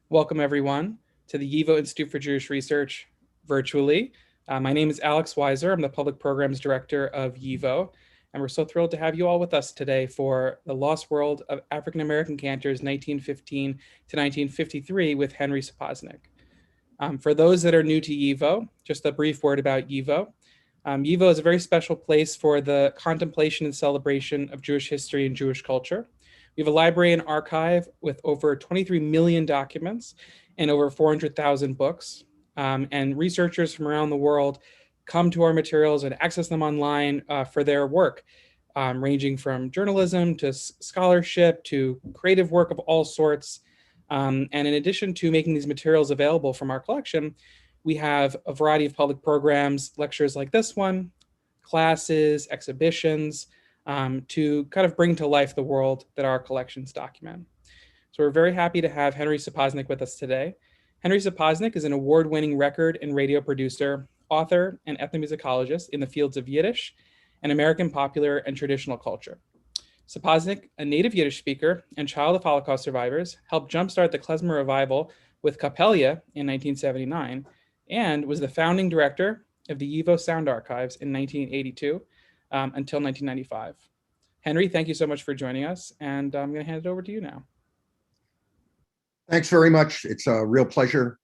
Welcome, everyone, to the YIVO Institute for Jewish Research virtually. My name is Alex Weiser. I'm the Public Programs Director of YIVO, and we're so thrilled to have you all with us today for The Lost World of African American Cantors 1915 to 1953 with Henry Sapoznik. For those that are new to YIVO, just a brief word about YIVO. YIVO is a very special place for the contemplation and celebration of Jewish history and Jewish culture. We have a library and archive with over 23 million documents and over 400,000 books. And researchers from around the world come to our materials and access them online for their work, ranging from journalism to scholarship to creative work of all sorts. And in addition to making these materials available from our collection, we have a variety of public programs, lectures like this one, classes, exhibitions, to kind of bring to life the world that our collections document. So we're very happy to have Henry Sapoznik with us today. Henry Sapoznik is an award-winning record and radio producer, author, and ethnomusicologist in the fields of Yiddish and American popular and traditional culture. Sapoznik, a native Yiddish speaker and child of Holocaust survivors, helped jumpstart the klezmer revival with Kapelia in 1979 and was the founding director of the YIVO Sound Archives in 1982 until 1995. Henry, thank you so much for joining us, and I'm going to hand it over to you now. Thanks very much. It's a real pleasure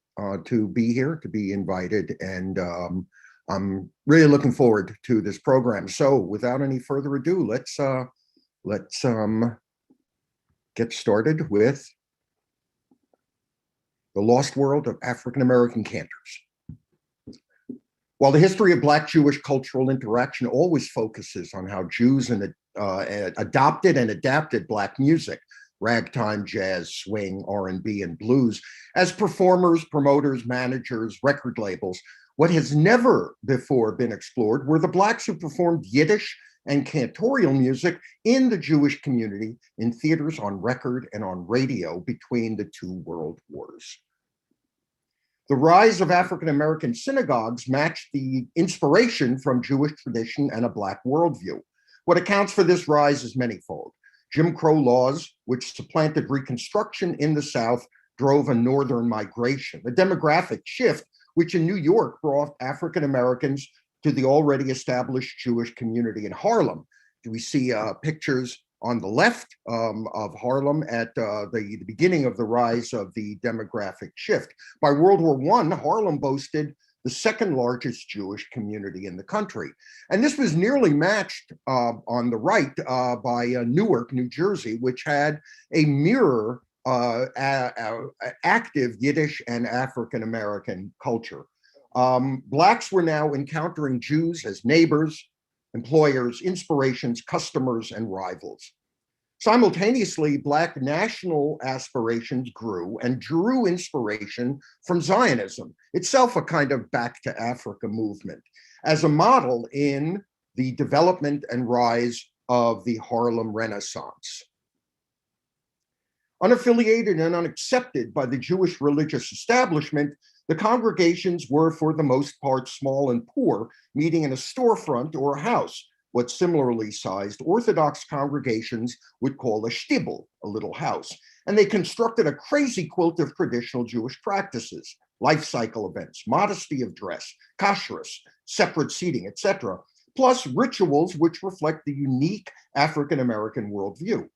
to be here, to be invited, and I'm really looking forward to this program. So without any further ado, let's get started with The Lost World of African American Cantors. While the history of Black Jewish cultural interaction always focuses on how Jews adopted and adapted Black music, ragtime, jazz, swing, R&B, and blues, as performers, promoters, managers, record labels, what has never before been explored were the Blacks who performed Yiddish and cantorial music in the Jewish community in theaters, on record, and on radio between the two world wars. The rise of African American synagogues matched the inspiration from Jewish tradition and a Black worldview. What accounts for this rise is manyfold. Jim Crow laws, which supplanted Reconstruction in the South, drove a northern migration, a demographic shift which in New York brought African Americans to the already established Jewish community in Harlem. We see pictures on the left of Harlem at the beginning of the rise of the demographic shift. By World War I, Harlem boasted the second largest Jewish community in the country. And this was nearly matched on the right by Newark, New Jersey, which had a mirror active Yiddish and African American culture. Blacks were now encountering Jews as neighbors, employers, inspirations, customers, and rivals. Simultaneously, Black national aspirations grew and drew inspiration from Zionism, itself a kind of back to Africa movement, as a model in the development and rise of the Harlem Renaissance. Unaffiliated and unaccepted by the Jewish religious establishment, the congregations were, for the most part, small and poor, meeting in a storefront or a house, what similarly sized Orthodox congregations would call a shtibel, a little house. And they constructed a crazy quilt of traditional Jewish practices, life cycle events, modesty of dress, kashrus, separate seating, etc., plus rituals which reflect the unique African American worldview.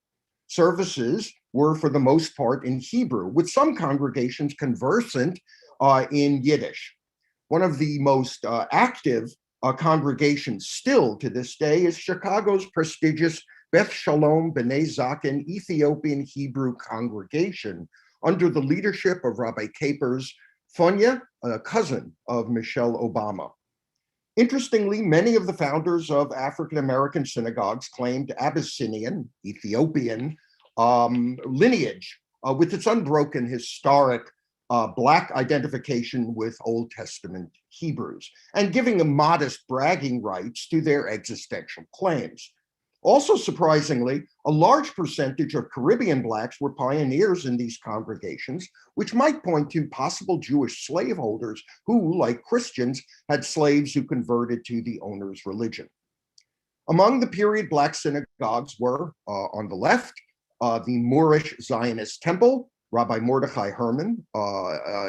Services were, for the most part, in Hebrew, with some congregations conversant in Yiddish. One of the most active congregations still to this day is Chicago's prestigious Beth Shalom B'nai Zaken Ethiopian Hebrew congregation under the leadership of Rabbi Capers Fonya, a cousin of Michelle Obama. Interestingly, many of the founders of African American synagogues claimed Abyssinian, Ethiopian lineage, with its unbroken historic Black identification with Old Testament Hebrews, and giving them modest bragging rights to their existential claims. Also surprisingly, a large percentage of Caribbean Blacks were pioneers in these congregations, which might point to possible Jewish slaveholders who, like Christians, had slaves who converted to the owner's religion. Among the period Black synagogues were, on the left, the Moorish Zionist Temple, Rabbi Mordechai Herman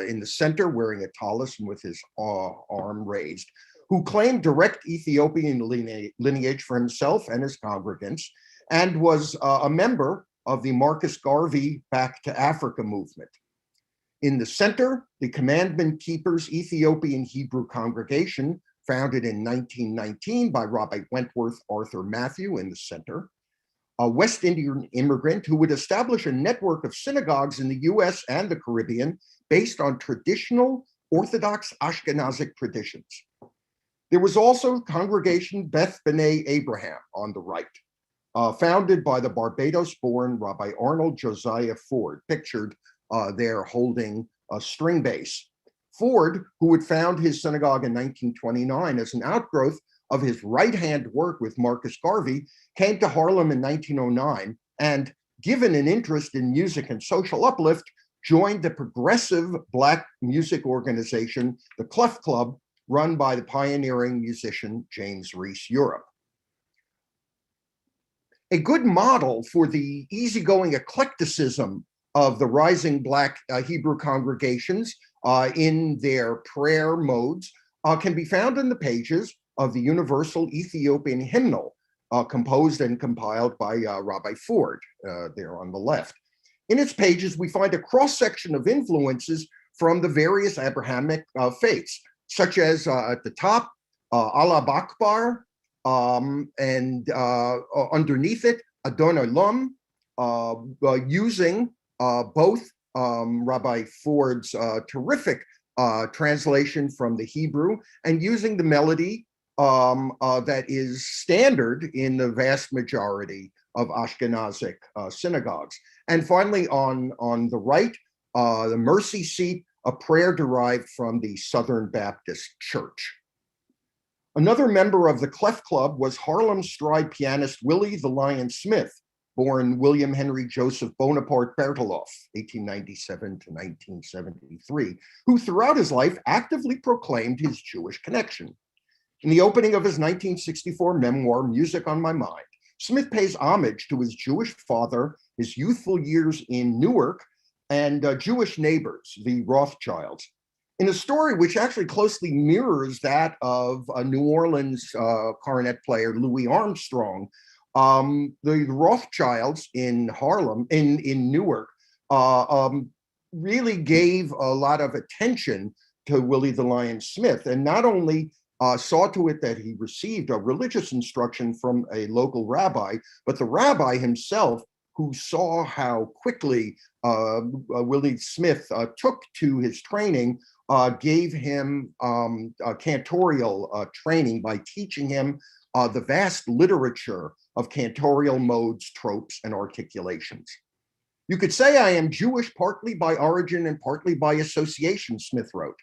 in the center, wearing a tallis and with his arm raised, who claimed direct Ethiopian lineage for himself and his congregants, and was a member of the Marcus Garvey Back to Africa movement. In the center, the Commandment Keepers Ethiopian Hebrew congregation, founded in 1919 by Rabbi Wentworth Arthur Matthew in the center, a West Indian immigrant who would establish a network of synagogues in the US and the Caribbean based on traditional Orthodox Ashkenazic traditions. There was also Congregation Beth B'nai Abraham on the right, founded by the Barbados-born Rabbi Arnold Josiah Ford, pictured there holding a string bass. Ford, who would found his synagogue in 1929 as an outgrowth of his right-hand work with Marcus Garvey, came to Harlem in 1909 and, given an interest in music and social uplift, joined the progressive Black music organization, the Clef Club, run by the pioneering musician James Reese Europe. A good model for the easygoing eclecticism of the rising Black Hebrew congregations in their prayer modes can be found in the pages of the Universal Ethiopian Hymnal, composed and compiled by Rabbi Ford, there on the left. In its pages, we find a cross-section of influences from the various Abrahamic faiths, such as at the top, Allah Akbar, and underneath it, Adon Olam, using both Rabbi Ford's terrific translation from the Hebrew and using the melody that is standard in the vast majority of Ashkenazic synagogues. And finally, on the right, the mercy seat, a prayer derived from the Southern Baptist Church. Another member of the Clef Club was Harlem stride pianist Willie the Lion Smith, born William Henry Joseph Bonaparte Bertoloff, 1897 to 1973, who throughout his life actively proclaimed his Jewish connection. In the opening of his 1964 memoir, Music on My Mind, Smith pays homage to his Jewish father, his youthful years in Newark, and Jewish neighbors, the Rothschilds, in a story which actually closely mirrors that of New Orleans cornet player Louis Armstrong. The Rothschilds in Harlem, in Newark, really gave a lot of attention to Willie the Lion Smith, and not only saw to it that he received a religious instruction from a local rabbi, but the rabbi himself, who saw how quickly Willie Smith took to his training, gave him cantorial training by teaching him the vast literature of cantorial modes, tropes, and articulations. You could say I am Jewish partly by origin and partly by association, Smith wrote.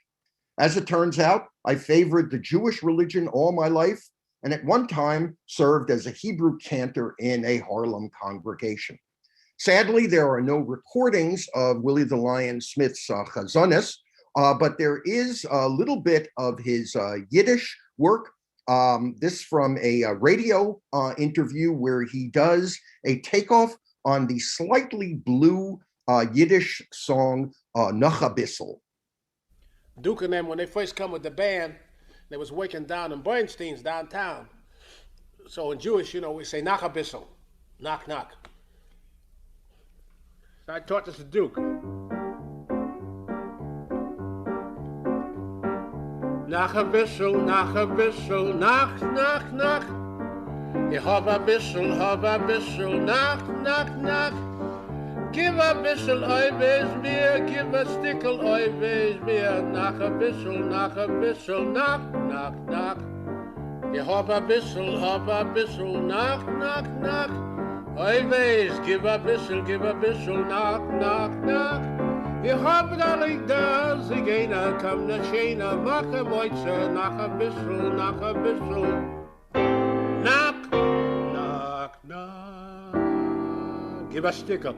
As it turns out, I favored the Jewish religion all my life, and at one time served as a Hebrew cantor in a Harlem congregation. Sadly, there are no recordings of Willie the Lion Smith's chazonis, but there is a little bit of his Yiddish work. This from a radio interview where he does a takeoff on the slightly blue Yiddish song Nacha Bissel. Duke and them, when they first come with the band, they was working down in Bernstein's downtown. So in Jewish, you know, we say Nacha Bissel, knock, knock. So I taught this to Duke. Nacha Bissel, knock, knock, knock. Ich hab a bissel, knock, knock, knock. Give a bissel, always mir, give a stickle, always mir. Nach a bissel, knock, knock, knock. Ich hab a bissel, knock, knock, knock. Always give a bissel, knock, knock, knock. Ich hab da liegt da, sie gehen, komm na schöner, mach a moitze, nach a bissel, knock, knock, knock. Give a stickle.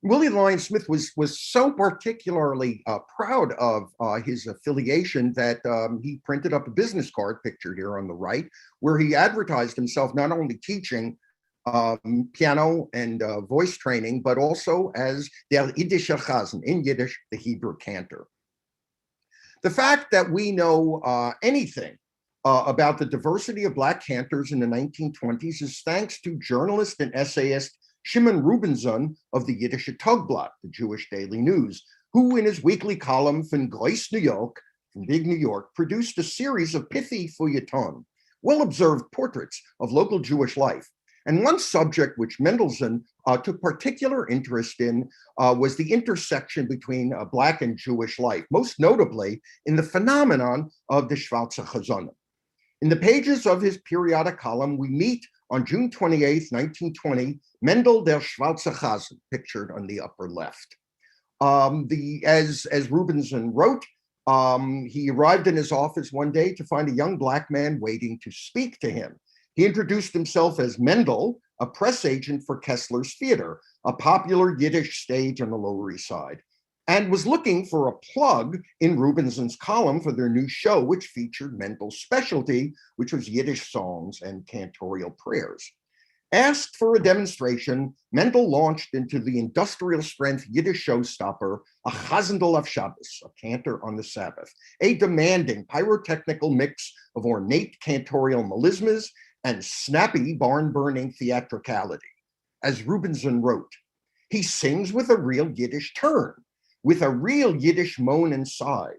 Willie Lion Smith was so particularly proud of his affiliation that he printed up a business card pictured here on the right, where he advertised himself not only teaching piano and voice training, but also as der Yiddish Khazn, in Yiddish, the Hebrew cantor. The fact that we know anything about the diversity of Black cantors in the 1920s is thanks to journalist and essayist Shimon Rubinson of the Yiddish Tagblatt, the Jewish daily news, who in his weekly column from Groß New York, from Big New York, produced a series of pithy feuilleton, well-observed portraits of local Jewish life. And one subject which Mendelssohn took particular interest in was the intersection between Black and Jewish life, most notably in the phenomenon of the Shvartse Khazn. In the pages of his periodic column, we meet on June 28, 1920, Mendele der Shvartse Khazn, pictured on the upper left. As Rubinson wrote, he arrived in his office one day to find a young Black man waiting to speak to him. He introduced himself as Mendel, a press agent for Kessler's Theater, a popular Yiddish stage on the Lower East Side, and was looking for a plug in Rubinson's column for their new show, which featured Mendel's specialty, which was Yiddish songs and cantorial prayers. Asked for a demonstration, Mendel launched into the industrial-strength Yiddish showstopper, a Chazandel of Shabbos, a cantor on the Sabbath, a demanding pyrotechnical mix of ornate cantorial melismas and snappy barn-burning theatricality. As Rubinson wrote, he sings with a real Yiddish turn, with a real Yiddish moan and sigh.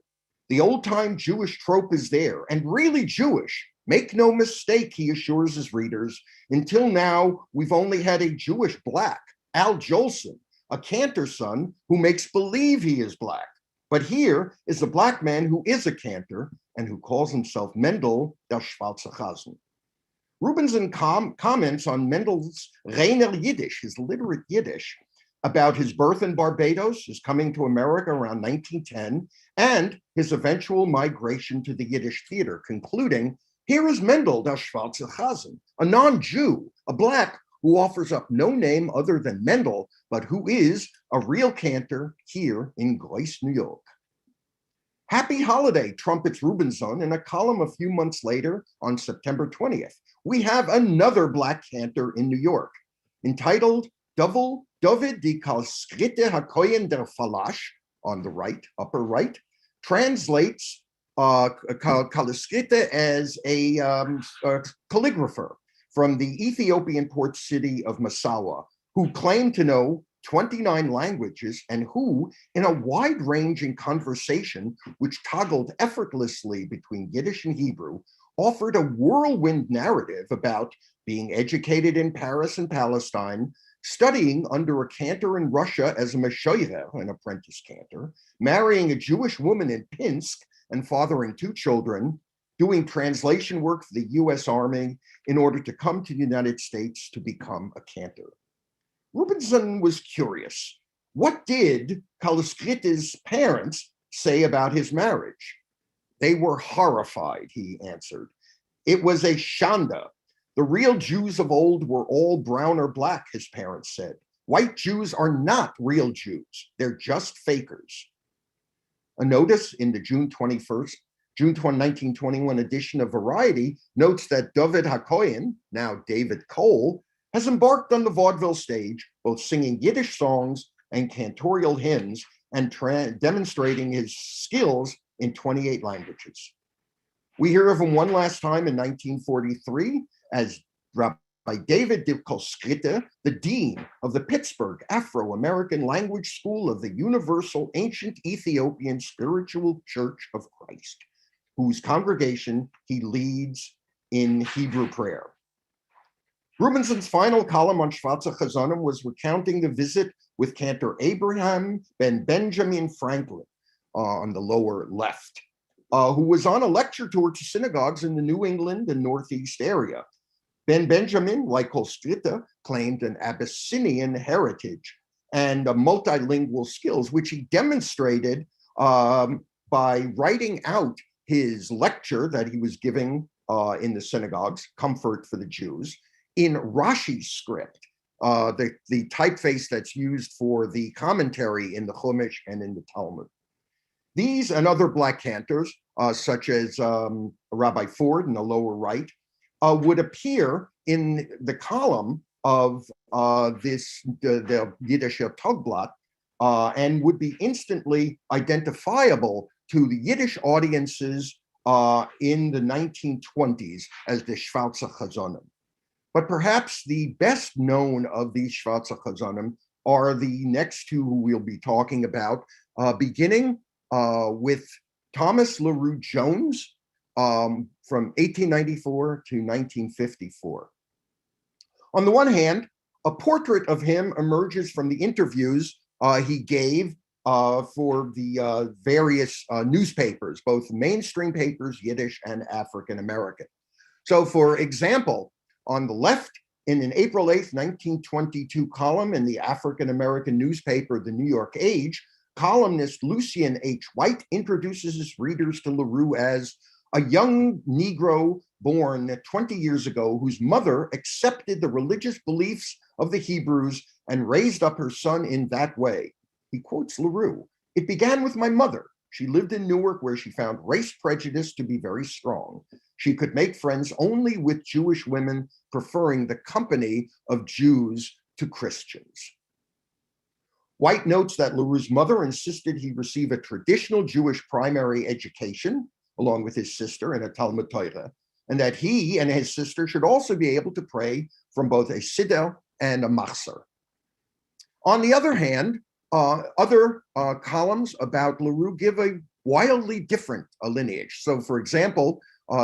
The old-time Jewish trope is there, and really Jewish. Make no mistake, he assures his readers, until now, we've only had a Jewish Black, Al Jolson, a cantor son who makes believe he is Black. But here is a Black man who is a cantor and who calls himself Mendele der Shvartse Khazn. Rubinson comments on Mendel's reiner Yiddish, his literate Yiddish, about his birth in Barbados, his coming to America around 1910, and his eventual migration to the Yiddish theater, concluding, here is Mendele der Shvartse Khazn, a non-Jew, a Black who offers up no name other than Mendel, but who is a real cantor here in Groß New York. Happy holiday, trumpets Rubinson in a column a few months later on September 20th. We have another Black cantor in New York, entitled Dovid di Kalistrita der Falash, on the right, upper right, translates Kalistrita as a calligrapher from the Ethiopian port city of Massawa, who claimed to know 29 languages and who, in a wide-ranging conversation which toggled effortlessly between Yiddish and Hebrew, offered a whirlwind narrative about being educated in Paris and Palestine, studying under a cantor in Russia as a meshoyer, an apprentice cantor, marrying a Jewish woman in Pinsk and fathering 2 children, doing translation work for the US Army in order to come to the United States to become a cantor. Rubinson was curious. What did Kalistrita's parents say about his marriage? They were horrified, he answered. It was a shanda. The real Jews of old were all brown or Black, his parents said. White Jews are not real Jews. They're just fakers. A notice in the June 1921 edition of Variety notes that Dovid HaKohen, now David Cole, has embarked on the vaudeville stage, both singing Yiddish songs and cantorial hymns and demonstrating his skills in 28 languages. We hear of him one last time in 1943 as Rabbi David di Kalistrita, the dean of the Pittsburgh Afro-American Language School of the Universal Ancient Ethiopian Spiritual Church of Christ, whose congregation he leads in Hebrew prayer. Rubinson's final column on Shvartse Khazn was recounting the visit with cantor Abraham ben Benjamin Franklin on the lower left, who was on a lecture tour to synagogues in the New England and Northeast area. Ben Benjamin, like Kalistrita, claimed an Abyssinian heritage and multilingual skills, which he demonstrated by writing out his lecture that he was giving in the synagogues, Comfort for the Jews, in Rashi script, the typeface that's used for the commentary in the Chumash and in the Talmud. These and other Black cantors, such as Rabbi Ford in the lower right, would appear in the column of the Yiddish Togblatt, and would be instantly identifiable to the Yiddish audiences in the 1920s as the Shvartse Khazn. But perhaps the best known of these Shvartse Khazn are the next two who we'll be talking about, beginning with Thomas LaRue Jones from 1894 to 1954. On the one hand, a portrait of him emerges from the interviews he gave for the various newspapers, both mainstream papers, Yiddish and African American. So, for example, on the left, in an April 8th, 1922 column in the African American newspaper, The New York Age, columnist Lucien H. White introduces his readers to LaRue as a young Negro born 20 years ago whose mother accepted the religious beliefs of the Hebrews and raised up her son in that way. He quotes LaRue, "It began with my mother. She lived in Newark where she found race prejudice to be very strong. She could make friends only with Jewish women, preferring the company of Jews to Christians." White notes that LaRue's mother insisted he receive a traditional Jewish primary education, along with his sister in a Talmud Torah, and that he and his sister should also be able to pray from both a siddur and a machzor. On the other hand, other columns about LaRue give a wildly different lineage. So, for example,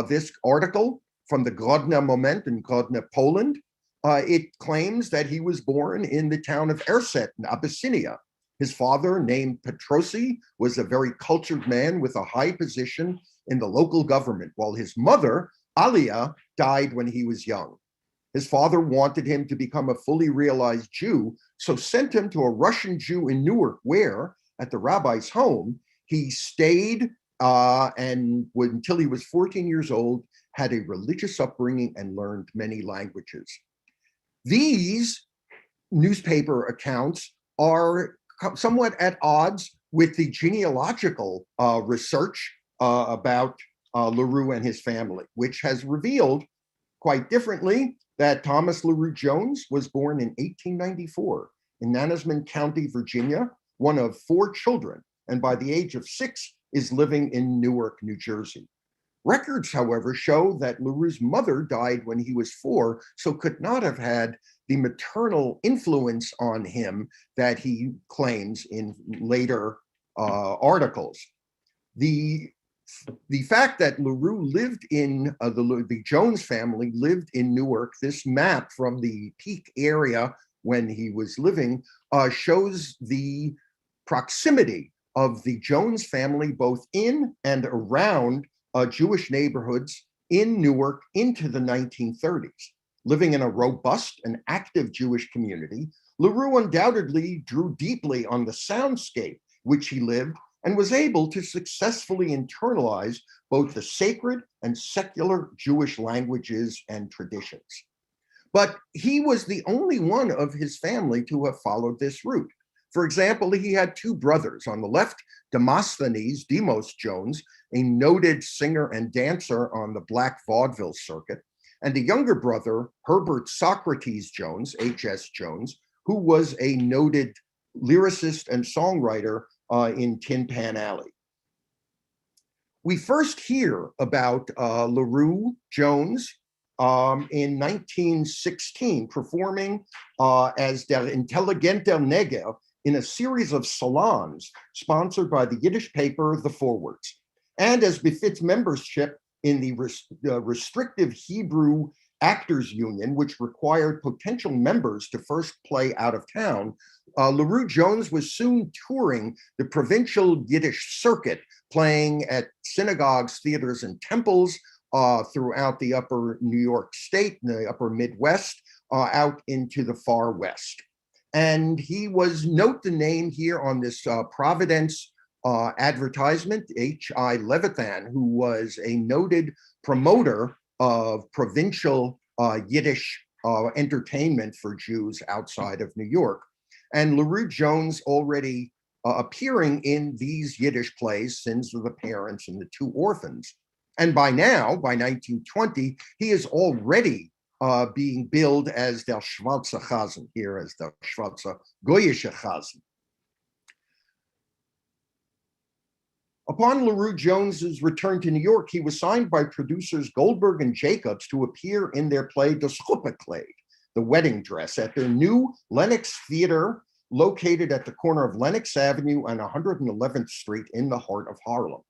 this article from the Grodno Moment in Grodno, Poland, it claims that he was born in the town of Erset in Abyssinia. His father, named Petrosi, was a very cultured man with a high position in the local government, while his mother, Alia, died when he was young. His father wanted him to become a fully realized Jew, so sent him to a Russian Jew in Newark, where, at the rabbi's home, he stayed and until he was 14 years old, had a religious upbringing and learned many languages. These newspaper accounts are somewhat at odds with the genealogical research about LaRue and his family, which has revealed quite differently that Thomas LaRue Jones was born in 1894 in Nansemond County, Virginia, one of 4 children, and by the age of 6 is living in Newark, New Jersey. Records, however, show that LaRue's mother died when he was 4, so could not have had the maternal influence on him that he claims in later articles. The fact that LaRue lived in, the Jones family lived in Newark, this map from the peak area when he was living shows the proximity of the Jones family both in and around Jewish neighborhoods in Newark into the 1930s. Living in a robust and active Jewish community, LaRue undoubtedly drew deeply on the soundscape which he lived and was able to successfully internalize both the sacred and secular Jewish languages and traditions. But he was the only one of his family to have followed this route. For example, he had 2 brothers. On the left, Demosthenes, Demos Jones, a noted singer and dancer on the Black vaudeville circuit, and a younger brother, Herbert Socrates Jones, H.S. Jones, who was a noted lyricist and songwriter in Tin Pan Alley. We first hear about LaRue Jones in 1916, performing as Der Intelligenter Neger in a series of salons sponsored by the Yiddish paper, The Forwards, and as befits membership in the restrictive Hebrew Actors Union, which required potential members to first play out of town. LaRue Jones was soon touring the provincial Yiddish circuit, playing at synagogues, theaters, and temples throughout the upper New York state, the upper Midwest, out into the far West. And he was, note the name here on this Providence advertisement, H.I. Levithan, who was a noted promoter of provincial Yiddish entertainment for Jews outside of New York. And LaRue Jones already appearing in these Yiddish plays, Sins of the Parents and The 2 Orphans. And by now, by 1920, he is already being billed as der Shvartse Khazn, here as the Shvartse Khazn. Upon LaRue Jones's return to New York, he was signed by producers Goldberg and Jacobs to appear in their play Das Chuppekleid, The Wedding Dress, at their new Lenox Theater, located at the corner of Lenox Avenue and 111th Street in the heart of Harlem.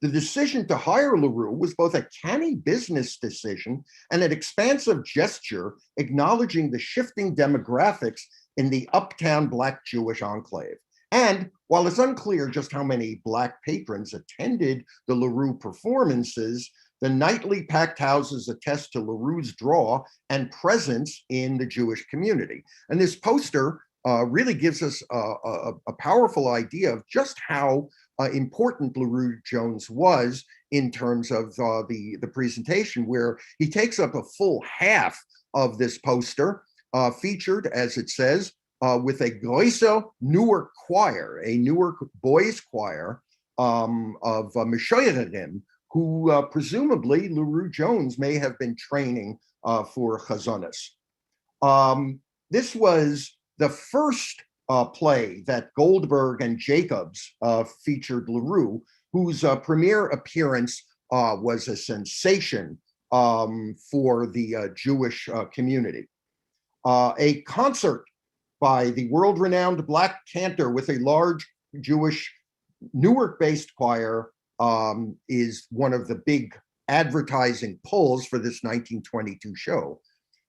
The decision to hire LaRue was both a canny business decision and an expansive gesture acknowledging the shifting demographics in the uptown Black Jewish enclave. And while it's unclear just how many Black patrons attended the LaRue performances, the nightly packed houses attest to LaRue's draw and presence in the Jewish community. And this poster really gives us a powerful idea of just how important LaRue Jones was in terms of the presentation, where he takes up a full half of this poster, featured, as it says, with a Große Newark choir, a Newark boys choir of Meshoyerim, who presumably LaRue Jones may have been training for chazonis. This was the first play that Goldberg and Jacobs featured LaRue, whose premiere appearance was a sensation for the Jewish community. A concert by the world-renowned Black cantor with a large Jewish Newark-based choir is one of the big advertising pulls for this 1922 show.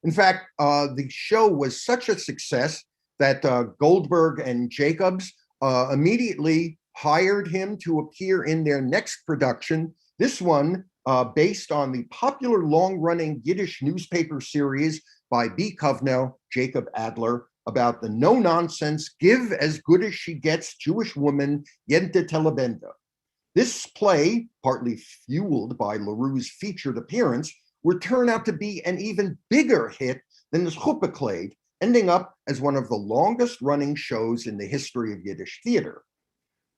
In fact, the show was such a success that Goldberg and Jacobs immediately hired him to appear in their next production, this one based on the popular long-running Yiddish newspaper series by B. Kovno, Jacob Adler, about the no-nonsense, give as good as she gets Jewish woman Yentette Benda. This play, partly fueled by LaRue's featured appearance, would turn out to be an even bigger hit than the Chuppekleid, ending up as one of the longest-running shows in the history of Yiddish theater.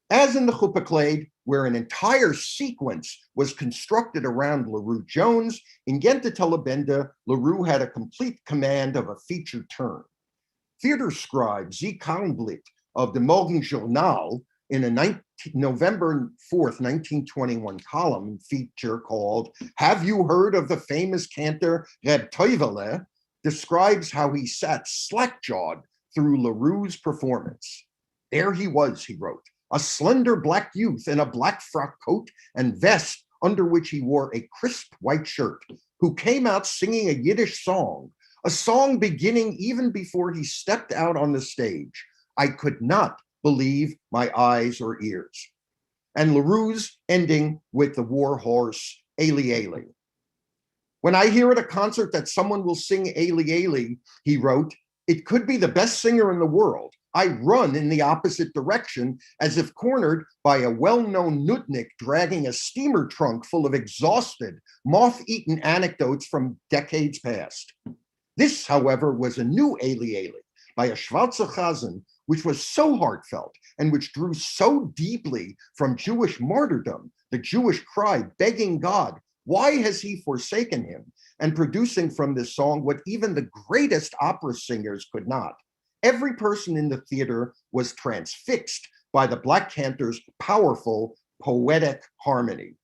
As in the Chuppekleid, where an entire sequence was constructed around LaRue Jones, in Yentette Benda, LaRue had a complete command of a featured turn. Theater scribe Z. Kalmblit of the Morgen Journal, in a November 4th, 1921 column feature called "Have You Heard of the Famous Cantor Reb Dovid?" describes how he sat slack-jawed through LaRue's performance. There he was, he wrote, a slender Black youth in a black frock coat and vest under which he wore a crisp white shirt, who came out singing a Yiddish song, a song beginning even before he stepped out on the stage. I could not believe my eyes or ears. And LaRue's ending with the war horse, Eli Eli. When I hear at a concert that someone will sing Eli Eli, he wrote, it could be the best singer in the world. I run in the opposite direction as if cornered by a well-known nudnik dragging a steamer trunk full of exhausted, moth-eaten anecdotes from decades past. This, however, was a new Eli Eli by a Shvartse Khazn, which was so heartfelt and which drew so deeply from Jewish martyrdom, the Jewish cry begging God, why has he forsaken him? And producing from this song what even the greatest opera singers could not. Every person in the theater was transfixed by the Black cantor's powerful, poetic harmony.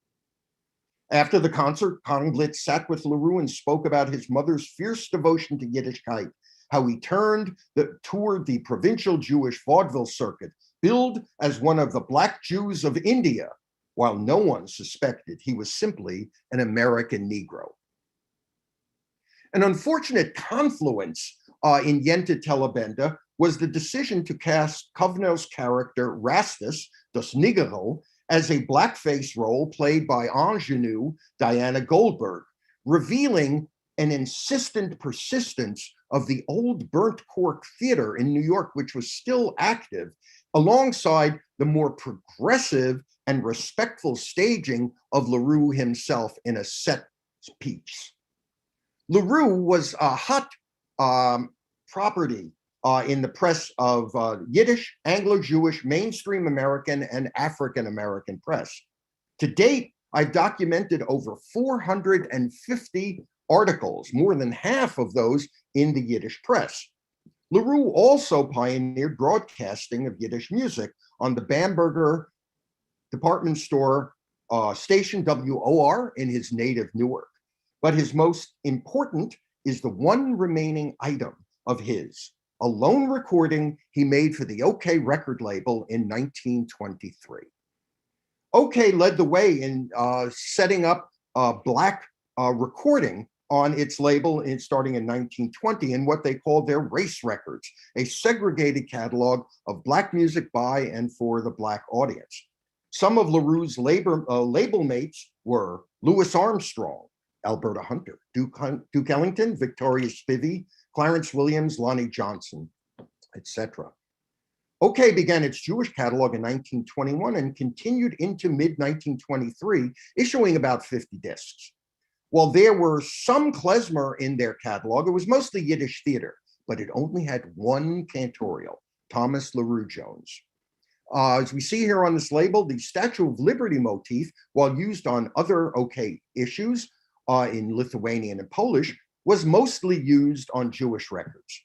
After the concert, Kalmblit sat with LaRue and spoke about his mother's fierce devotion to Yiddishkeit, how he toured the provincial Jewish vaudeville circuit, billed as one of the Black Jews of India, while no one suspected he was simply an American Negro. An unfortunate confluence in Yentette Benda was the decision to cast Kovno's character Rastus, das Nigero, as a blackface role played by ingenue Diana Goldberg, revealing an insistent persistence of the old burnt cork theater in New York, which was still active, alongside the more progressive and respectful staging of LaRue himself in a set piece. LaRue was a hot property in the press of Yiddish, Anglo-Jewish, mainstream American, and African-American press. To date, I've documented over 450 articles, more than half of those in the Yiddish press. LaRue also pioneered broadcasting of Yiddish music on the Bamberger department store station WOR in his native Newark. But his most important is the one remaining item of his, a lone recording he made for the OK record label in 1923. OK led the way in setting up Black recording on its label starting in 1920 in what they called their race records, a segregated catalog of Black music by and for the Black audience. Some of LaRue's label mates were Louis Armstrong, Alberta Hunter, Duke Ellington, Victoria Spivey, Clarence Williams, Lonnie Johnson, etc. OK began its Jewish catalog in 1921 and continued into mid-1923, issuing about 50 discs. While there were some klezmer in their catalog, it was mostly Yiddish theater, but it only had one cantorial, Thomas LaRue Jones. As we see here on this label, the Statue of Liberty motif, while used on other OK issues in Lithuanian and Polish, was mostly used on Jewish records.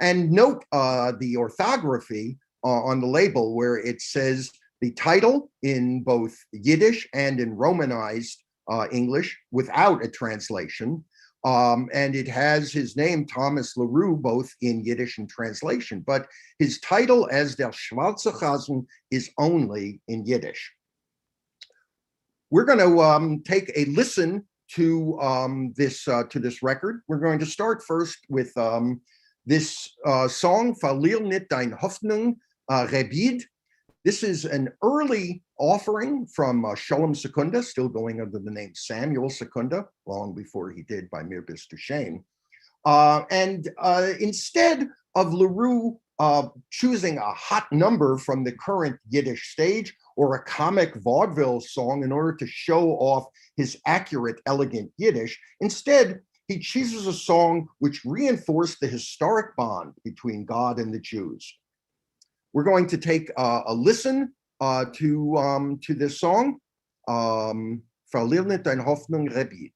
And note the orthography on the label where it says the title in both Yiddish and in Romanized English without a translation. And it has his name, Thomas LaRue, both in Yiddish and translation. But his title as Der Shvartse Khazn is only in Yiddish. We're going to take a listen to this record. We're going to start first with this song, Verlier nit dein Hoffnung, Rebid. This is an early offering from Sholem Sekunda, still going under the name Samuel Sekunda, long before he did by Mir Bist du Shame. And instead of LaRue choosing a hot number from the current Yiddish stage or a comic vaudeville song in order to show off his accurate, elegant Yiddish, instead, he chooses a song which reinforced the historic bond between God and the Jews. We're going to take a listen to this song, Verlier nit dein Hoffnung, Rebid.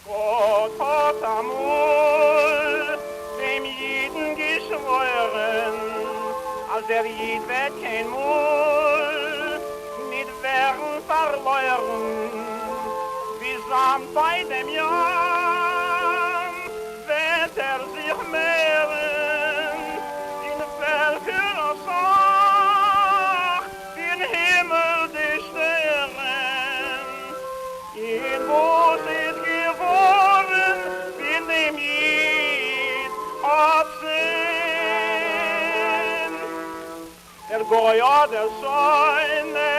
Gott hat amol dem Jiden geschworen, als Jid wird kein Mol mit werden verloren, wie samt bei dem Jahr wird sich mehren, in welcher Sach den Himmel die Sterne, in wo ist geworden, in dem Jid hat Sinn. Der Goya der Scheune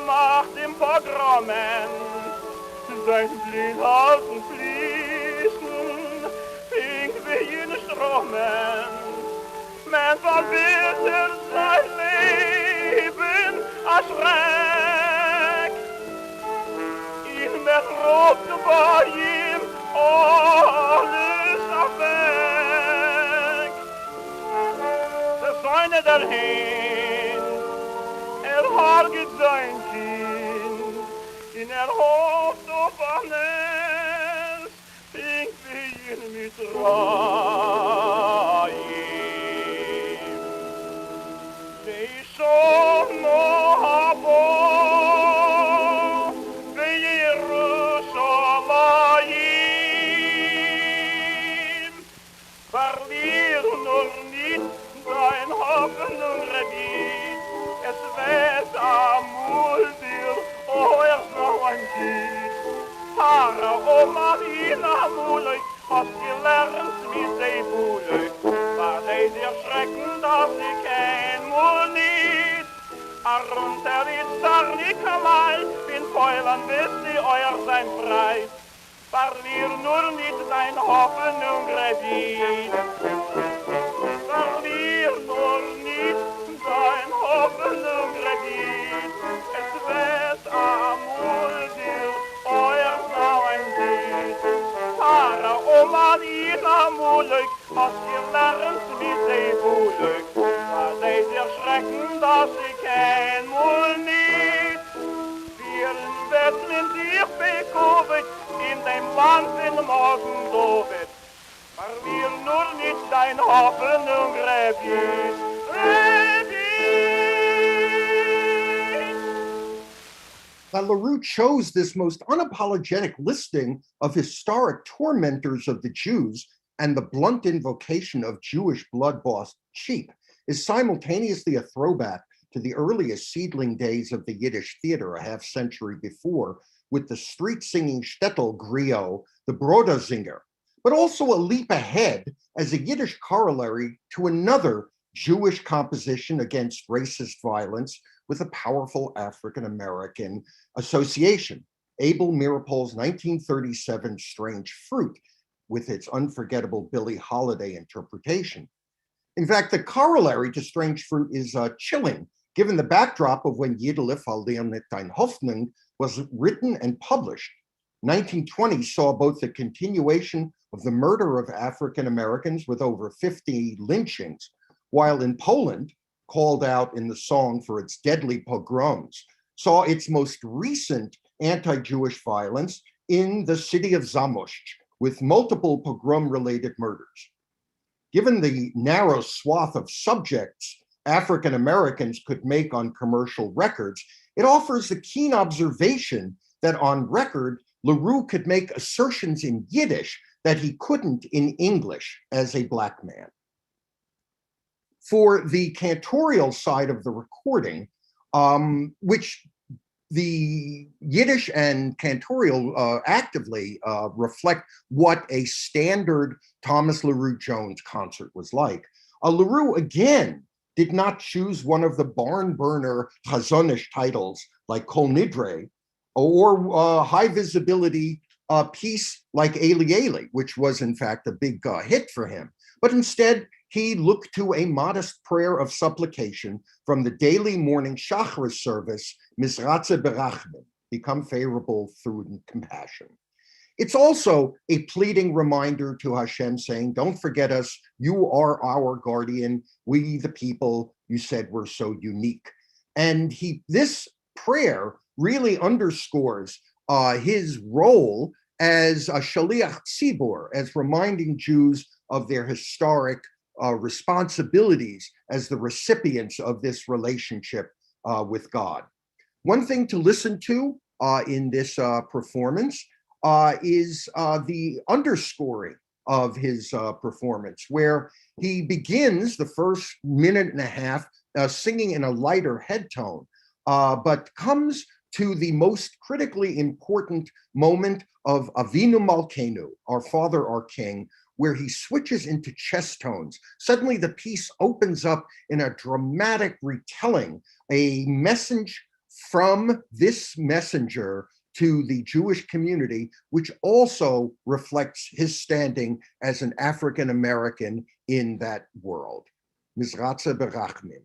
macht im Pogromen sein Blut halten fließen, fing wie in Stromen. Man verwirrt sein Leben als Schreck. In der Rot bei ihm alles weg. Der Scheune dahin, hat sein Kind, in hofft auf alles, fängt wie in Mitzrayim. Die schon noch habo, wie Jerusalem. Verlier nur nicht dein Hoffnung, Rebid, es wird amul dir, erst noch ein Kind. Para Marina Mulek, hast gelernt mit der Mulek, war dir Schrecken, dass sie kein Mul nicht. Arunter ist Sarnikalai, bin Feulen, bis sie euer sein frei. Verlier nur nicht dein Hoffnung, Rebid. Verlier nur nicht dein Hoffnung, Rebid. Es wird amul dir, euer Nauen geht. Para Marina Mulek, hast gelernt wie sie wohlig, weil sie sich schrecken, dass sie kein Mund nicht. Vielen Betten sich bekovet in dem Land in Morgen Dovid. Maar wir nur nicht dein Hoffnung, Rebis, Now, LaRue chose this most unapologetic listing of historic tormentors of the Jews, and the blunt invocation of Jewish blood-bought sheep is simultaneously a throwback to the earliest seedling days of the Yiddish theater a half-century before, with the street-singing shtetl griot, the Brodersinger, but also a leap ahead as a Yiddish corollary to another Jewish composition against racist violence with a powerful African-American association, Abel Meeropol's 1937 Strange Fruit, with its unforgettable Billie Holiday interpretation. In fact, the corollary to Strange Fruit is chilling, given the backdrop of when Jidele verlieren nicht dein Hoffnung was written and published. 1920 saw both the continuation of the murder of African Americans with over 50 lynchings, while in Poland, called out in the song for its deadly pogroms, saw its most recent anti-Jewish violence in the city of Zamość, with multiple pogrom-related murders. Given the narrow swath of subjects African Americans could make on commercial records, it offers a keen observation that on record, LaRue could make assertions in Yiddish that he couldn't in English as a Black man. For the cantorial side of the recording, which the Yiddish and cantorial actively reflect what a standard Thomas LaRue Jones concert was like, LaRue again did not choose one of the barn burner chazonish titles like Kol Nidre or high visibility piece like Eli Eli, which was in fact a big hit for him. But instead, he looked to a modest prayer of supplication from the daily morning Shacharis service, Mizratze Berachmin, become favorable through compassion. It's also a pleading reminder to Hashem saying, don't forget us, you are our guardian, we the people you said were so unique. And this prayer really underscores his role as a shaliach tzibur, as reminding Jews of their historic responsibilities as the recipients of this relationship with God. One thing to listen to in this performance is the underscoring of his performance, where he begins the first minute and a half singing in a lighter head tone, but comes to the most critically important moment of Avinu Malkeinu, our Father, our King, where he switches into chest tones. Suddenly the piece opens up in a dramatic retelling, a message from this messenger to the Jewish community, which also reflects his standing as an African American in that world. Mizratze Berachmin.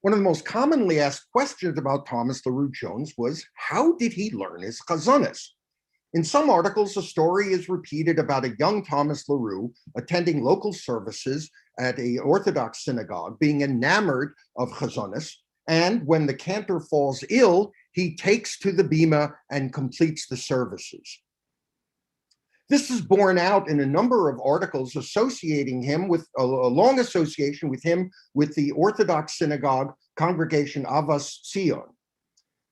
One of the most commonly asked questions about Thomas LaRue Jones was, how did he learn his chazonis? In some articles, a story is repeated about a young Thomas LaRue attending local services at an Orthodox synagogue, being enamored of chazonis, and when the cantor falls ill, he takes to the bima and completes the services. This is borne out in a number of articles associating him with a long association with him with the Orthodox synagogue congregation Avas Zion.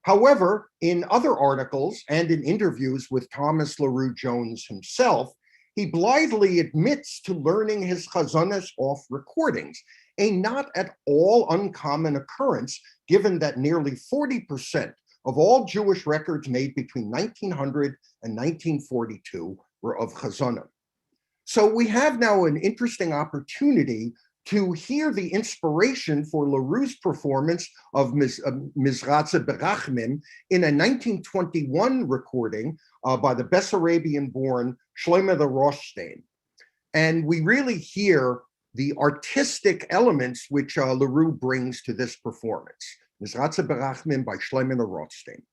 However, in other articles and in interviews with Thomas LaRue Jones himself, he blithely admits to learning his chazonis off recordings, a not at all uncommon occurrence, given that nearly 40% of all Jewish records made between 1900 and 1942 were of chazonim. So we have now an interesting opportunity to hear the inspiration for LaRue's performance of Mizratze Berachmim in a 1921 recording by the Bessarabian-born Shlomo the Rothstein. And we really hear the artistic elements which LaRue brings to this performance. Mizratze Berachmim by Shlomo the Rothstein.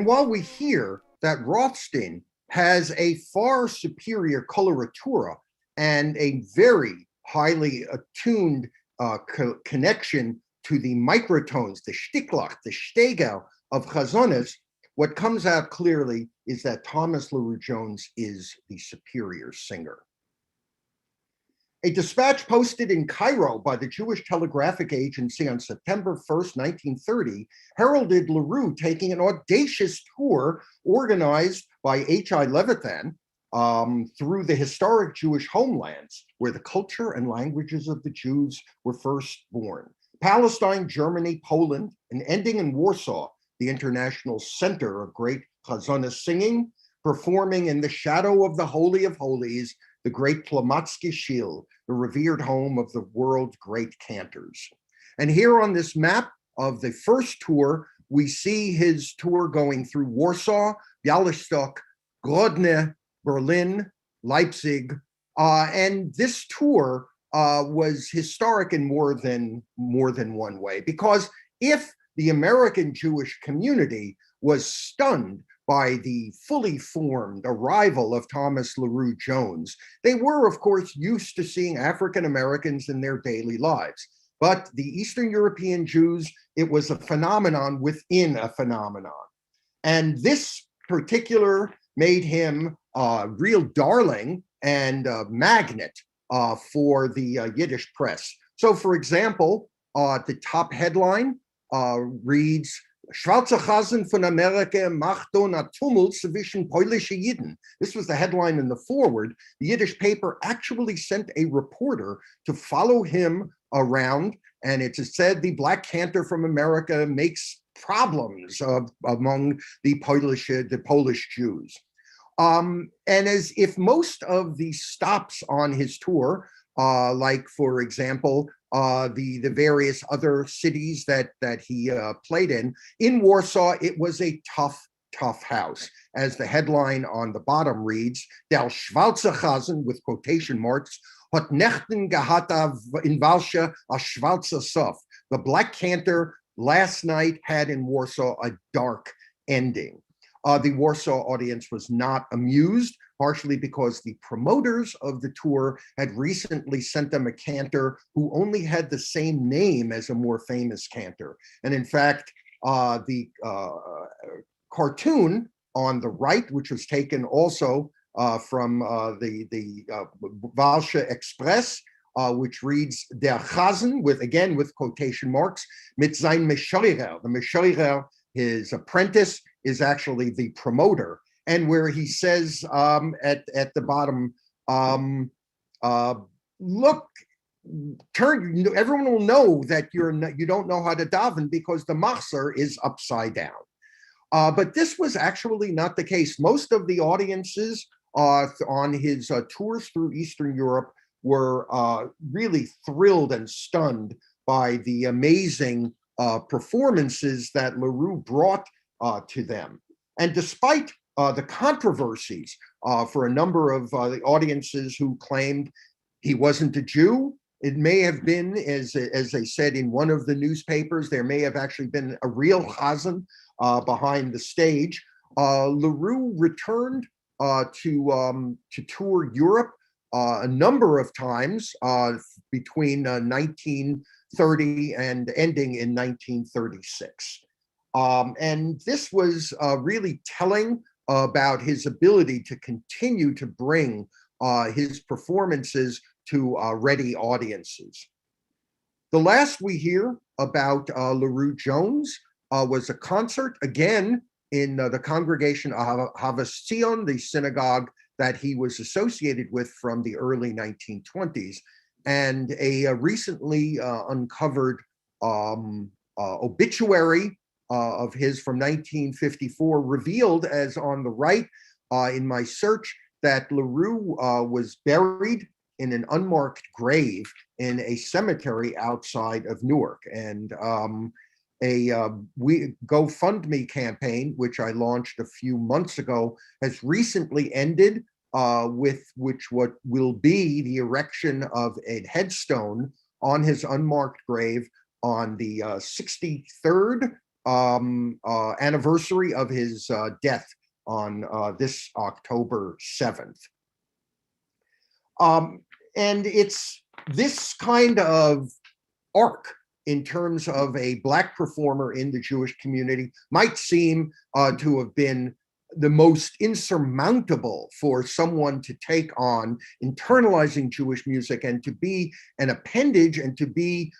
while we hear that Rothstein has a far superior coloratura and a very highly attuned connection to the microtones, the shtiklach, the stegel of chazonis, what comes out clearly is that Thomas LaRue Jones is the superior singer. A dispatch posted in Cairo by the Jewish Telegraphic Agency on September 1st, 1930, heralded LaRue taking an audacious tour organized by H.I. Levithan through the historic Jewish homelands where the culture and languages of the Jews were first born. Palestine, Germany, Poland, and ending in Warsaw, the international center of great chazonis singing, performing in the shadow of the Holy of Holies, the great Plamatsky Shil, the revered home of the world's great cantors. And here on this map of the first tour, we see his tour going through Warsaw, Białystok, Grodno, Berlin, Leipzig, and this tour was historic in more than one way, because if the American Jewish community was stunned by the fully formed arrival of Thomas LaRue Jones, they were, of course, used to seeing African Americans in their daily lives. But the Eastern European Jews, it was a phenomenon within a phenomenon. And this particular made him a real darling and a magnet for the Yiddish press. So, for example, the top headline reads, Shvartse Khazn von Amerika macht don a Tumult zwischen polnische Jiden. This was the headline in the foreword. The Yiddish paper actually sent a reporter to follow him around, and it said the black cantor from America makes problems among the Polish Jews. And as if most of the stops on his tour, like, for example, the various other cities that he played in Warsaw, it was a tough house. As the headline on the bottom reads, Der Shvartse Khazn, with quotation marks, hat Nächten gehabt in Walsche a Schwarze Sof. The Black Cantor last night had in Warsaw a dark ending. The Warsaw audience was not amused, partially because the promoters of the tour had recently sent them a cantor who only had the same name as a more famous cantor. And in fact, the cartoon on the right, which was taken also from the Walsche Express, which reads Der Khazn, with quotation marks, mit sein Meshorer. The Meshorer, his apprentice, is actually the promoter, and where he says at the bottom, look, everyone will know that you don't know how to daven because the machzor is upside down. But this was actually not the case. Most of the audiences on his tours through Eastern Europe were really thrilled and stunned by the amazing performances that LaRue brought to them. And despite the controversies for a number of the audiences who claimed he wasn't a Jew, it may have been, as they said in one of the newspapers, there may have actually been a real Chazan behind the stage. LaRue returned to tour Europe a number of times between 1930 and ending in 1936. And this was really telling about his ability to continue to bring his performances to ready audiences. The last we hear about LaRue Jones was a concert, again, in the congregation of Havas Zion, the synagogue that he was associated with from the early 1920s. And a recently uncovered obituary of his from 1954 revealed, as on the right in my search, that LaRue was buried in an unmarked grave in a cemetery outside of Newark. And a GoFundMe campaign, which I launched a few months ago, has recently ended with what will be the erection of a headstone on his unmarked grave on the 63rd anniversary of his death on this October 7th. And it's this kind of arc in terms of a Black performer in the Jewish community might seem to have been the most insurmountable for someone to take on, internalizing Jewish music and to be an appendage and to be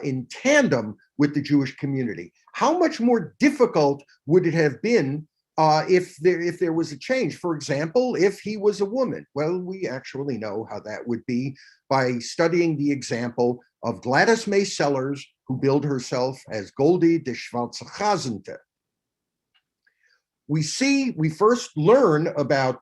in tandem with the Jewish community. How much more difficult would it have been if there was a change? For example, if he was a woman? Well, we actually know how that would be by studying the example of Goldie Mae Steiner, who billed herself as Goldye di Shvartse Khaznte. We first learn about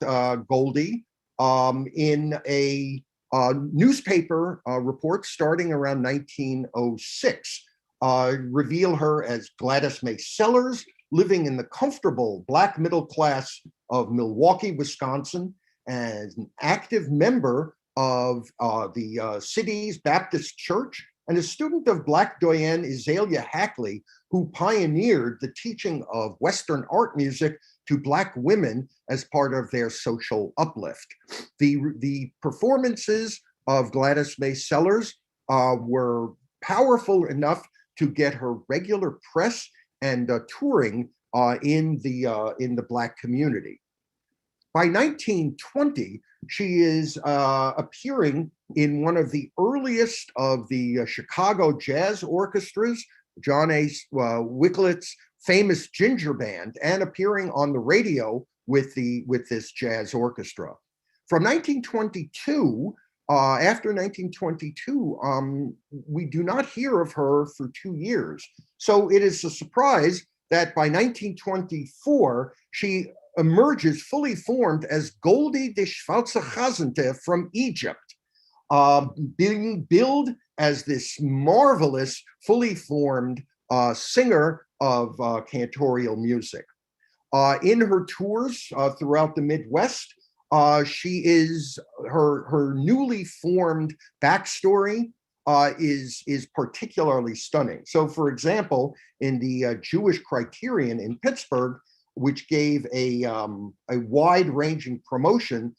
Goldie in a newspaper report starting around 1906, reveal her as Goldie Mae Steiner, living in the comfortable Black middle class of Milwaukee, Wisconsin, as an active member of the city's Baptist church, and a student of Black doyen Azalea Hackley, who pioneered the teaching of Western art music to Black women as part of their social uplift. The performances of Goldie Mae Steiner were powerful enough to get her regular press and touring in the Black community. By 1920, she is appearing in one of the earliest of the Chicago jazz orchestras, John A. Wicklett's famous Ginger Band, and appearing on the radio with this jazz orchestra. From 1922, after 1922, we do not hear of her for 2 years. So it is a surprise that by 1924, she emerges fully formed as Goldie di Shvartse Khaznte from Egypt, being billed as this marvelous, fully formed singer of cantorial music. In her tours throughout the Midwest, she is her newly formed backstory is particularly stunning. So, for example, in the Jewish Criterion in Pittsburgh, which gave a wide-ranging promotion,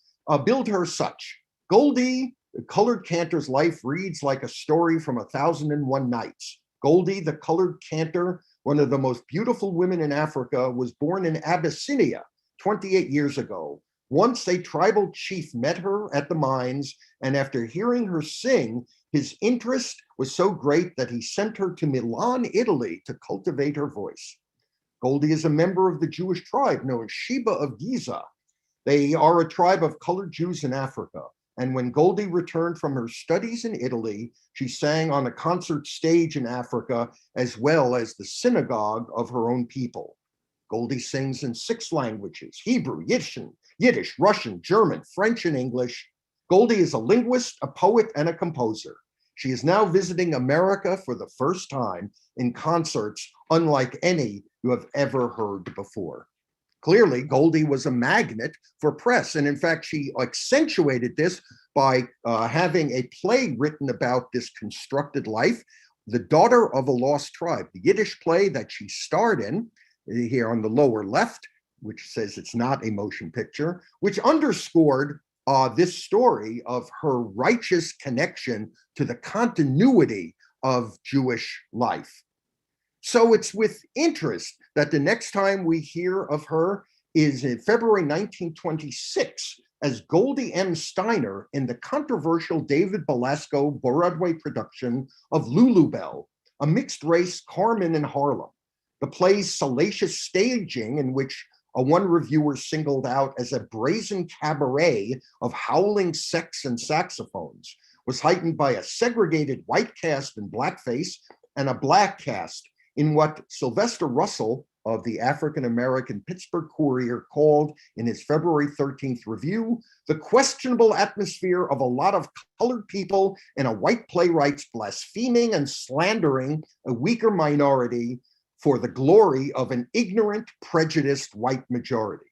billed her such: Goldie, the colored cantor's life reads like a story from 1001 Nights. Goldie, the colored cantor, one of the most beautiful women in Africa, was born in Abyssinia 28 years ago. Once a tribal chief met her at the mines, and after hearing her sing, his interest was so great that he sent her to Milan, Italy, to cultivate her voice. Goldie is a member of the Jewish tribe known as Sheba of Giza. They are a tribe of colored Jews in Africa. And when Goldie returned from her studies in Italy, she sang on a concert stage in Africa, as well as the synagogue of her own people. Goldie sings in 6 languages: Hebrew, Yiddish, Russian, German, French, and English. Goldie is a linguist, a poet, and a composer. She is now visiting America for the first time in concerts unlike any you have ever heard before. Clearly, Goldie was a magnet for press, and in fact, she accentuated this by having a play written about this constructed life, The Daughter of a Lost Tribe, the Yiddish play that she starred in, here on the lower left, which says it's not a motion picture, which underscored this story of her righteous connection to the continuity of Jewish life. So it's with interest that the next time we hear of her is in February 1926 as Goldie M. Steiner in the controversial David Belasco Broadway production of Lulu Bell, a mixed-race Carmen in Harlem. The play's salacious staging, in which one reviewer singled out as a brazen cabaret of howling sex and saxophones, was heightened by a segregated white cast in blackface and a black cast in what Sylvester Russell of the African-American Pittsburgh Courier called in his February 13th review, the questionable atmosphere of a lot of colored people and a white playwright's blaspheming and slandering a weaker minority for the glory of an ignorant, prejudiced white majority.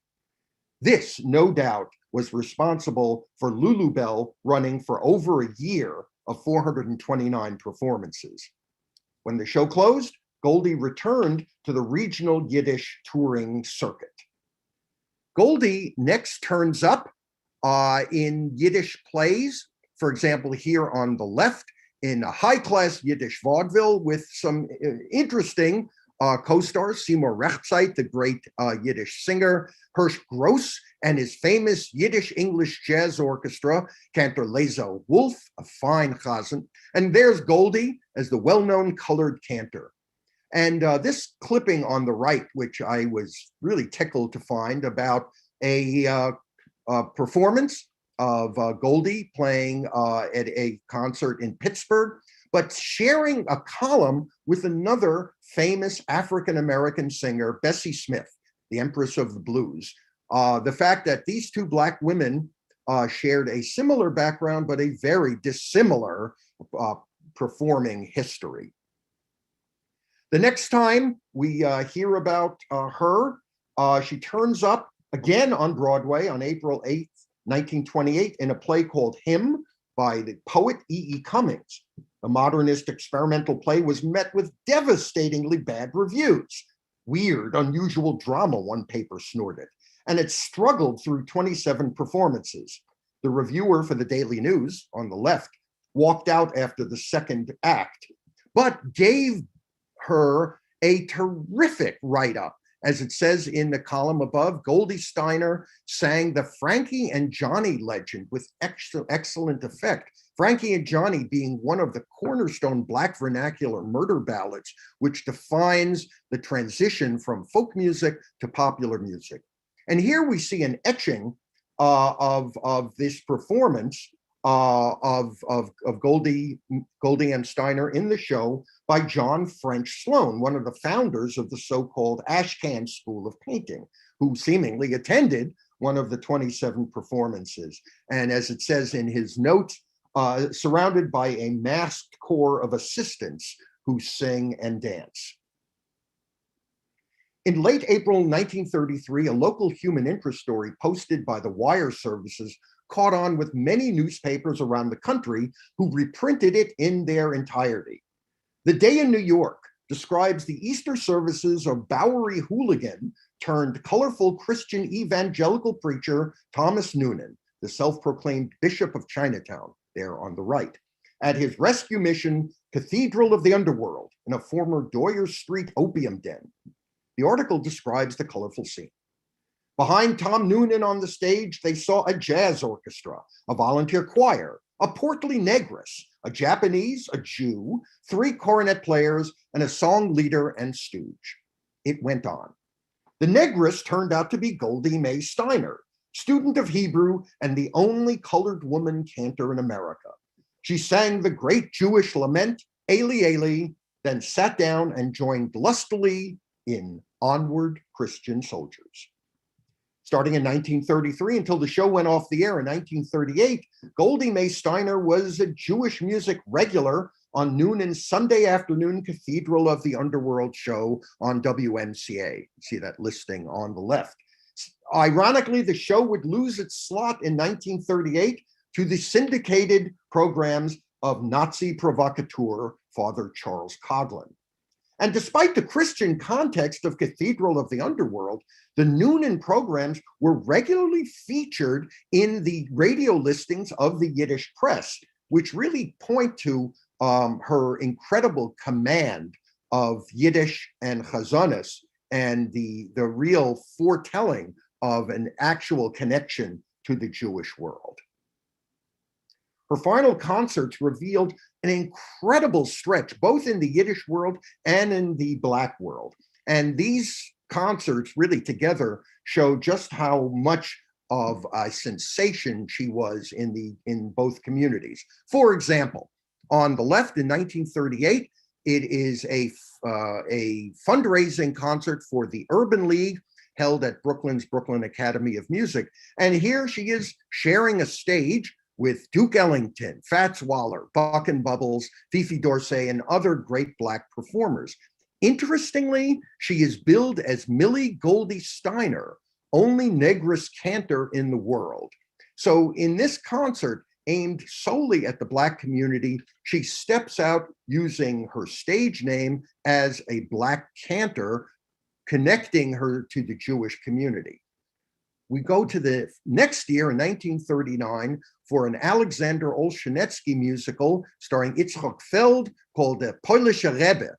This, no doubt, was responsible for Lulu Bell running for over a year of 429 performances. When the show closed, Goldie returned to the regional Yiddish touring circuit. Goldie next turns up in Yiddish plays, for example, here on the left, in a high-class Yiddish vaudeville with some interesting co-stars, Seymour Rechtzeit, the great Yiddish singer, Hirsch Gross, and his famous Yiddish-English jazz orchestra, Cantor Lezo Wolf, a fine chazan. And there's Goldie as the well-known colored cantor. And this clipping on the right, which I was really tickled to find, about a performance of Goldie playing at a concert in Pittsburgh, but sharing a column with another famous African-American singer, Bessie Smith, the Empress of the Blues. The fact that these two Black women shared a similar background, but a very dissimilar performing history. The next time we hear about her, she turns up again on Broadway on April 8th, 1928, in a play called Hymn by the poet E.E. Cummings. The modernist experimental play was met with devastatingly bad reviews. Weird, unusual drama, one paper snorted, and it struggled through 27 performances. The reviewer for the Daily News, on the left, walked out after the second act, but gave her a terrific write-up. As it says in the column above, Goldie Steiner sang the Frankie and Johnny legend with excellent effect. Frankie and Johnny being one of the cornerstone Black vernacular murder ballads, which defines the transition from folk music to popular music. And here we see an etching of this performance of Goldie and Steiner in the show by John French Sloan, one of the founders of the so-called Ashcan School of Painting, who seemingly attended one of the 27 performances. And as it says in his notes, surrounded by a masked corps of assistants who sing and dance. In late April 1933, a local human interest story posted by the wire services caught on with many newspapers around the country who reprinted it in their entirety. The Day in New York describes the Easter services of Bowery hooligan turned colorful Christian evangelical preacher Thomas Noonan, the self-proclaimed Bishop of Chinatown, there on the right, at his rescue mission, Cathedral of the Underworld, in a former Doyer Street opium den. The article describes the colorful scene. Behind Tom Noonan on the stage, they saw a jazz orchestra, a volunteer choir, a portly negress, a Japanese, a Jew, 3 cornet players, and a song leader and stooge. It went on. The negress turned out to be Goldie Mae Steiner, student of Hebrew and the only colored woman cantor in America. She sang the great Jewish lament, Eli Eli, then sat down and joined lustily in Onward, Christian Soldiers. Starting in 1933 until the show went off the air in 1938, Goldie Mae Steiner was a Jewish music regular on Noonan's Sunday afternoon Cathedral of the Underworld show on WMCA. See that listing on the left. Ironically, the show would lose its slot in 1938 to the syndicated programs of Nazi provocateur Father Charles Coughlin. And despite the Christian context of Cathedral of the Underworld, the Noonan programs were regularly featured in the radio listings of the Yiddish press, which really point to her incredible command of Yiddish and Chazonis and the real foretelling of an actual connection to the Jewish world. Her final concerts revealed an incredible stretch, both in the Yiddish world and in the Black world. And these concerts really together show just how much of a sensation she was in both communities. For example, on the left in 1938, it is a fundraising concert for the Urban League held at Brooklyn's Brooklyn Academy of Music. And here she is sharing a stage with Duke Ellington, Fats Waller, Buck and Bubbles, Fifi Dorsey, and other great Black performers. Interestingly, she is billed as Millie Goldie Steiner, only negress cantor in the world. So in this concert, aimed solely at the Black community, she steps out using her stage name as a Black cantor, connecting her to the Jewish community. We go to the next year in 1939 for an Alexander Olshanetsky musical starring Yitzchok Feld called the Polish Rebbe.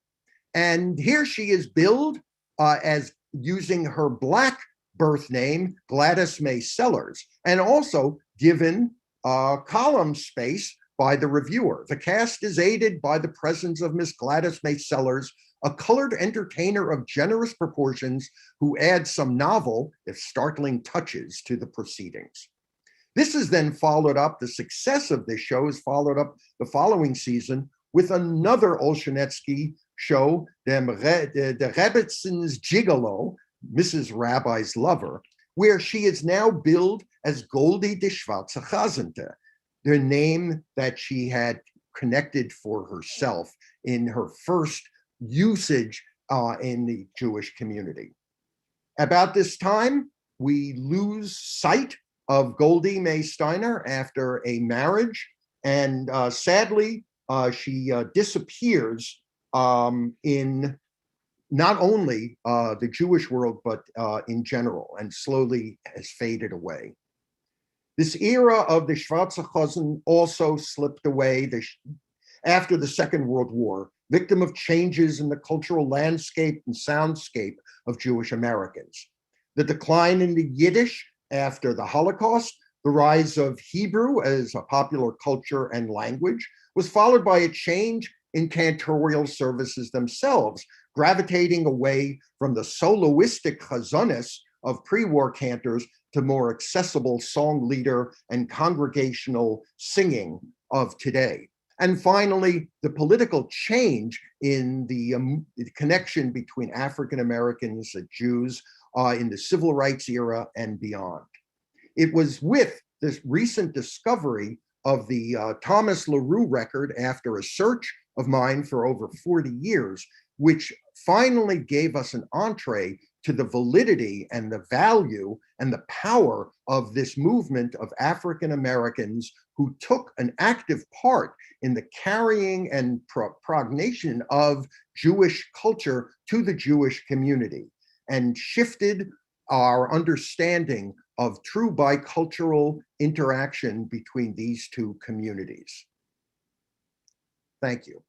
And here she is billed as using her Black birth name, Goldie Mae Sellers, and also given column space by the reviewer. The cast is aided by the presence of Miss Goldie Mae Sellers, a colored entertainer of generous proportions who adds some novel, if startling, touches to the proceedings. This is then followed up, the success of this show is followed up the following season with another Olshanetsky show, the Rebbitzins Gigolo, Mrs. Rabbi's Lover, where she is now billed as Goldye di Shvartse Khaznte, the name that she had connected for herself in her first usage in the Jewish community. About this time, we lose sight of Goldie Mae Steiner after a marriage, and sadly, she disappears in not only the Jewish world, but in general, and slowly has faded away. This era of the Shvartse Khazn also slipped away after the Second World War, victim of changes in the cultural landscape and soundscape of Jewish Americans. The decline in the Yiddish after the Holocaust, the rise of Hebrew as a popular culture and language, was followed by a change in cantorial services themselves, gravitating away from the soloistic chazonis of pre-war cantors to more accessible song leader and congregational singing of today. And finally, the political change in the connection between African Americans and Jews in the civil rights era and beyond. It was with this recent discovery of the Thomas LaRue record after a search of mine for over 40 years, which finally gave us an entree to the validity and the value and the power of this movement of African Americans who took an active part in the carrying and prognation of Jewish culture to the Jewish community and shifted our understanding of true bicultural interaction between these two communities. Thank you.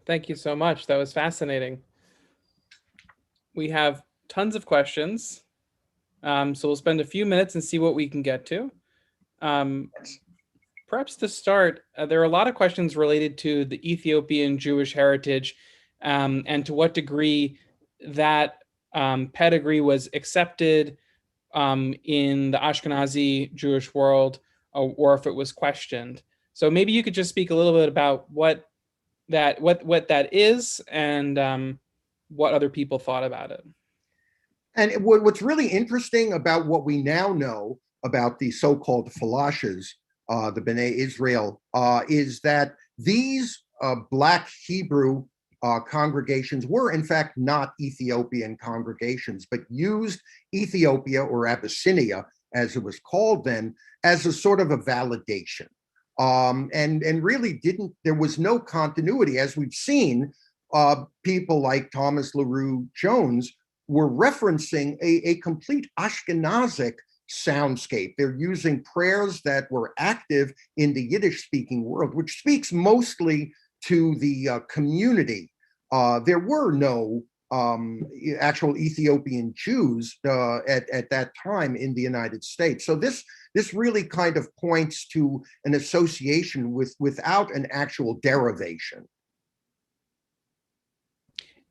Thank you so much. That was fascinating. We have tons of questions. So we'll spend a few minutes and see what we can get to. Perhaps to start, there are a lot of questions related to the Ethiopian Jewish heritage and to what degree that pedigree was accepted in the Ashkenazi Jewish world, or if it was questioned. So maybe you could just speak a little bit about what that is and what other people thought about it. And what's really interesting about what we now know about the so-called Falashes, the B'nai Israel, is that these Black Hebrew congregations were in fact not Ethiopian congregations, but used Ethiopia, or Abyssinia, as it was called then, as a sort of a validation. And really there was no continuity. As we've seen, people like Thomas LaRue Jones were referencing a complete Ashkenazic soundscape. They're using prayers that were active in the Yiddish-speaking world, which speaks mostly to the community. There were no actual Ethiopian Jews at that time in the United States. So this really kind of points to an association without an actual derivation.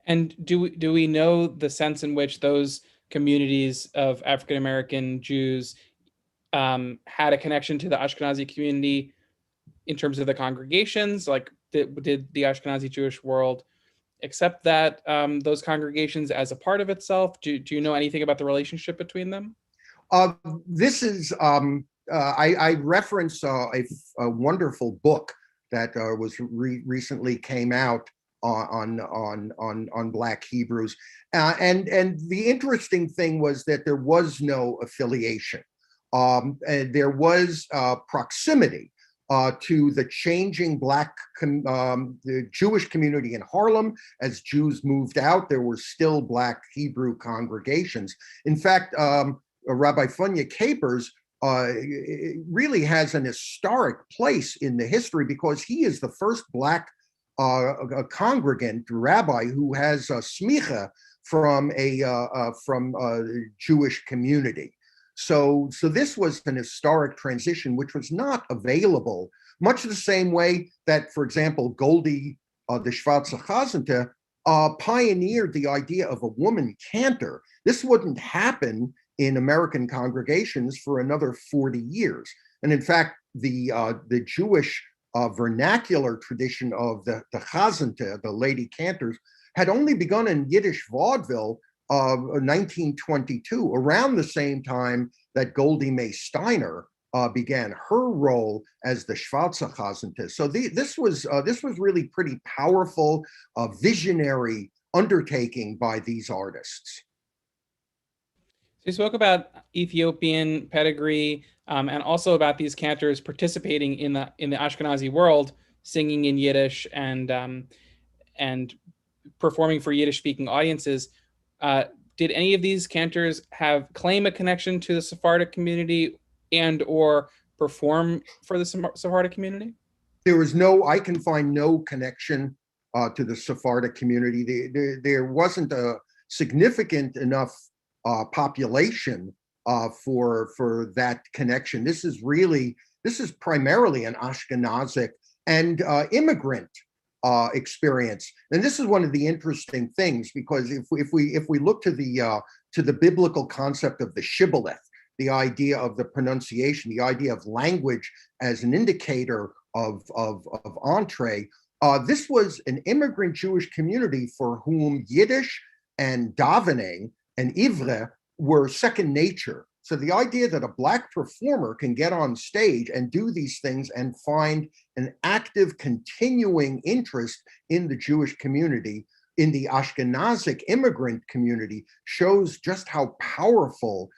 And do we know the sense in which those communities of African American Jews had a connection to the Ashkenazi community in terms of the congregations? Like, did the Ashkenazi Jewish world accept that those congregations as a part of itself? Do you know anything about the relationship between them? This is I reference a wonderful book that was recently came out on Black Hebrews. And the interesting thing was that there was no affiliation. There was proximity to the changing the Jewish community in Harlem. As Jews moved out, there were still Black Hebrew congregations. In fact, Rabbi Funya Capers really has an historic place in the history because he is the first Black congregant rabbi who has a smicha from a Jewish community. So this was an historic transition which was not available, much the same way that, for example, Goldie di Shvartse Khaznte pioneered the idea of a woman cantor. This wouldn't happen in American congregations for another 40 years. And in fact, the Jewish vernacular tradition of the Khaznte, the lady cantors, had only begun in Yiddish vaudeville 1922, around the same time that Goldie Mae Steiner began her role as the Shvartse Khaznte. So this was really pretty powerful, visionary undertaking by these artists. So you spoke about Ethiopian pedigree and also about these cantors participating in the Ashkenazi world, singing in Yiddish and performing for Yiddish-speaking audiences. Did any of these cantors claim a connection to the Sephardic community and or perform for the Sephardic community? I can find no connection to the Sephardic community. There wasn't a significant enough population for that connection. This is primarily an Ashkenazic and immigrant experience. And this is one of the interesting things, because if we look to the biblical concept of the shibboleth, the idea of the pronunciation, the idea of language as an indicator of entree, this was an immigrant Jewish community for whom Yiddish and davening and ivre were second nature. So the idea that a Black performer can get on stage and do these things and find an active, continuing interest in the Jewish community, in the Ashkenazic immigrant community, shows just how powerful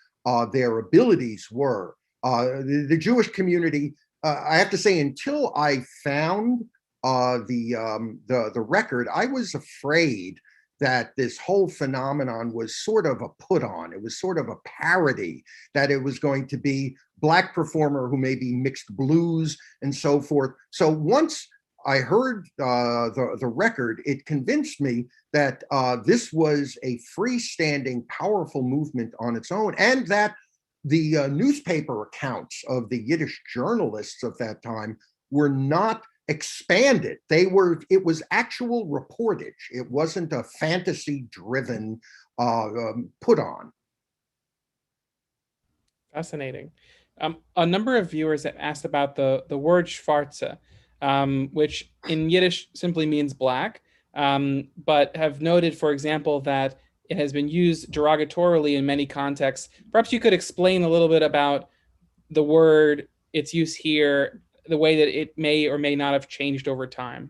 their abilities were. The Jewish community, I have to say, until I found the record, I was afraid that this whole phenomenon was sort of a put on. It was sort of a parody, that it was going to be Black performer who maybe mixed blues and so forth. So once I heard the record, it convinced me that this was a freestanding, powerful movement on its own, and that the newspaper accounts of the Yiddish journalists of that time were not expanded. It was actual reportage. It wasn't a fantasy-driven put on. Fascinating. A number of viewers have asked about the word Shvartse, which in Yiddish simply means black, but have noted, for example, that it has been used derogatorily in many contexts. Perhaps you could explain a little bit about the word, its use here, the way that it may or may not have changed over time.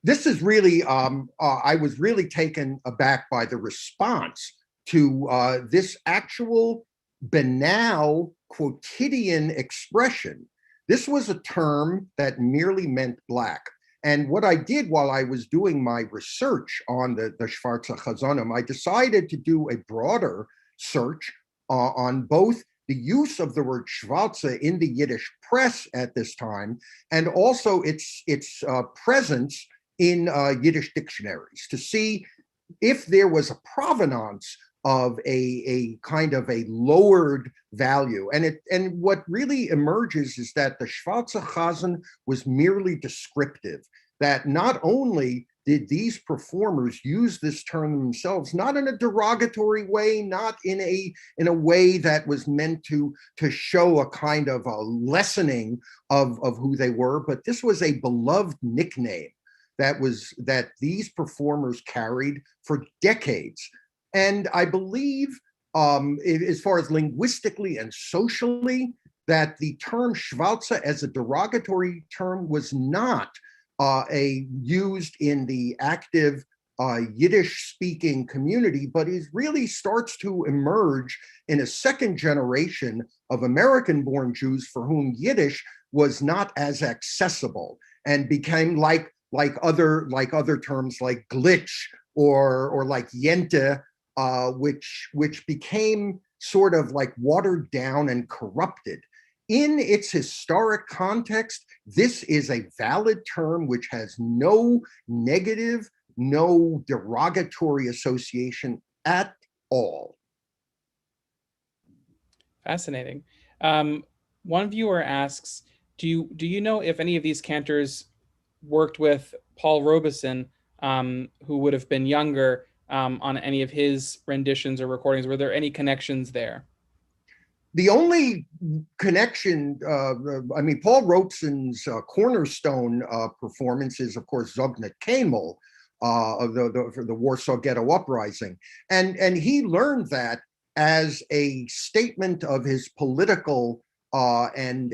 This is really, I was really taken aback by the response to this actual banal quotidian expression. This was a term that merely meant black. And what I did while I was doing my research on the Shvartse Khazn, I decided to do a broader search on both the use of the word Shvartse in the Yiddish press at this time, and also its presence in Yiddish dictionaries, to see if there was a provenance of a kind of a lowered value. And what really emerges is that the Shvartse Khazn was merely descriptive, that not only did these performers use this term themselves, not in a derogatory way, not in a way that was meant to show a kind of a lessening of who they were, but this was a beloved nickname that these performers carried for decades. And I believe, as far as linguistically and socially, that the term Shvartse as a derogatory term was not used in the active Yiddish-speaking community, but it really starts to emerge in a second generation of American-born Jews for whom Yiddish was not as accessible and became like other terms like glitch or like yente, which became sort of like watered down and corrupted. In its historic context, this is a valid term which has no negative, no derogatory association at all. Fascinating. One viewer asks, do you know if any of these cantors worked with Paul Robeson, who would have been younger, on any of his renditions or recordings? Were there any connections there? The only connection, Paul Robeson's cornerstone performance is, of course, Zognet Kemel, of the Warsaw Ghetto Uprising. And he learned that as a statement of his political and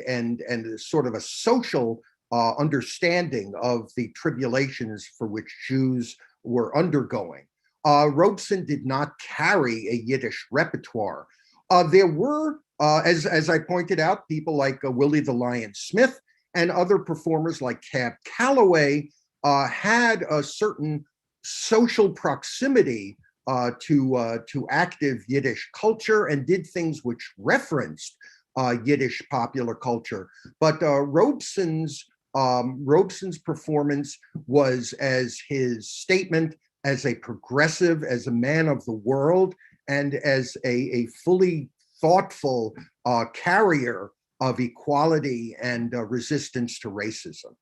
sort of a social understanding of the tribulations for which Jews were undergoing. Robeson did not carry a Yiddish repertoire. There were, as I pointed out, people like Willie the Lion Smith and other performers like Cab Calloway had a certain social proximity to active Yiddish culture and did things which referenced Yiddish popular culture. But Robeson's performance was as his statement as a progressive, as a man of the world, and as a fully thoughtful carrier of equality and resistance to racism.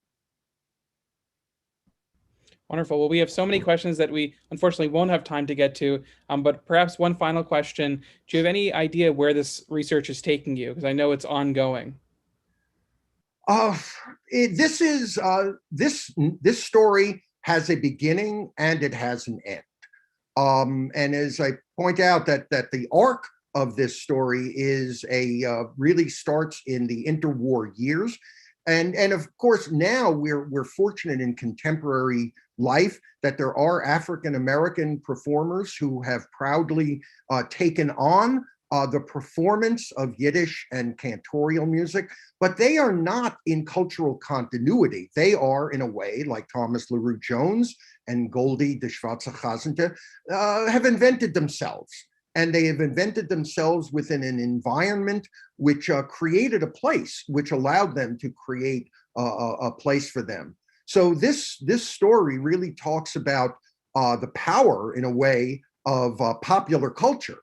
Wonderful. Well, we have so many questions that we unfortunately won't have time to get to, but perhaps one final question. Do you have any idea where this research is taking you? Because I know it's ongoing. This story has a beginning and it has an end. And as I point out, that the arc of this story is really starts in the interwar years. And of course, now we're fortunate in contemporary life that there are African-American performers who have proudly taken on the performance of Yiddish and cantorial music, but they are not in cultural continuity. They are, in a way, like Thomas LaRue Jones and Goldye di Shvartse Khaznte, have invented themselves. And they have invented themselves within an environment which created a place, which allowed them to create a place for them. So this story really talks about the power, in a way, of popular culture.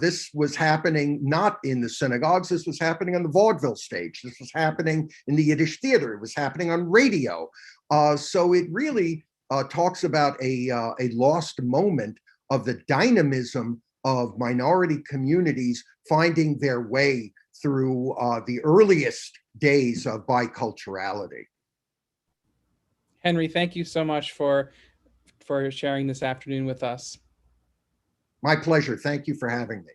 This was happening not in the synagogues. This was happening on the vaudeville stage. This was happening in the Yiddish theater. It was happening on radio. So it really talks about a lost moment of the dynamism of minority communities finding their way through the earliest days of biculturality. Henry, thank you so much for sharing this afternoon with us. My pleasure. Thank you for having me.